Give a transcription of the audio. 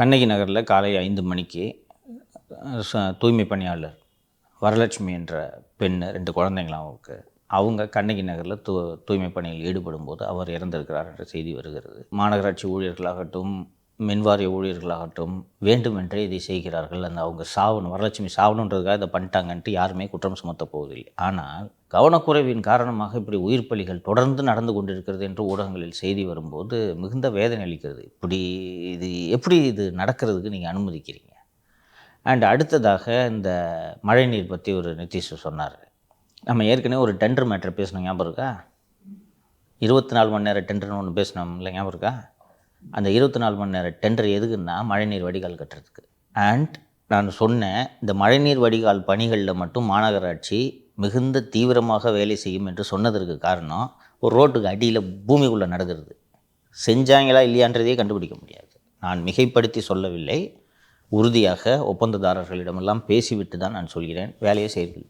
கண்ணகி நகரில் காலை 5 மணிக்கு தூய்மை பணியாளர் வரலட்சுமி என்ற பெண் 2 குழந்தைங்களாம் அவருக்கு. அவங்க கண்ணகி நகரில் தூய்மை பணியில் ஈடுபடும்போது அவர் இறந்திருக்கிறார் என்ற செய்தி வருகிறது. மாநகராட்சி ஊழியர்களாகட்டும், மின்வாரிய ஊழியர்களாகட்டும் வேண்டுமென்றே இதை செய்கிறார்கள். அவங்க சாவணும், வரலட்சுமி சாவணுன்றதுக்காக இதை பண்ணிட்டாங்கன்ட்டு யாருமே குற்றம் சுமத்த போவதில்லை. ஆனால் கவனக்குறைவின் காரணமாக இப்படி உயிர் பலிகள் தொடர்ந்து நடந்து கொண்டிருக்கிறது என்று ஊடகங்களில் செய்தி வரும்போது மிகுந்த வேதனை அளிக்கிறது. எப்படி இது நடக்கிறதுக்கு நீங்கள் அனுமதிக்கிறீங்க? அண்ட் அடுத்ததாக இந்த மழைநீர் பற்றி ஒரு நிதிஷ் சொன்னார். நம்ம ஏற்கனவே ஒரு டெண்டர் மேட்டர் பேசணும், ஞாபகம் இருக்கா? 24 மணி நேர டெண்டர்னு ஒன்று பேசினோம் இல்லை, ஞாபகம் இருக்கா? அந்த 24 மணி நேர டெண்டர் எதுக்குன்னா மழைநீர் வடிகால் கட்டுறதுக்கு. அண்ட் நான் சொன்னேன், இந்த மழைநீர் வடிகால் பணிகளில் மட்டும் மாநகராட்சி மிகுந்த தீவிரமாக வேலை செய்யும் என்று சொன்னதற்கு காரணம், ஒரு ரோட்டுக்கு அடியில் பூமிக்குள்ளே நடக்கிறது. செஞ்சாங்களா இல்லையான்றதையே கண்டுபிடிக்க முடியாது. நான் மிகைப்படுத்தி சொல்லவில்லை, உறுதியாக ஒப்பந்ததாரர்களிடமெல்லாம் பேசிவிட்டு தான் நான் சொல்கிறேன், வேலையை செய்கிறது.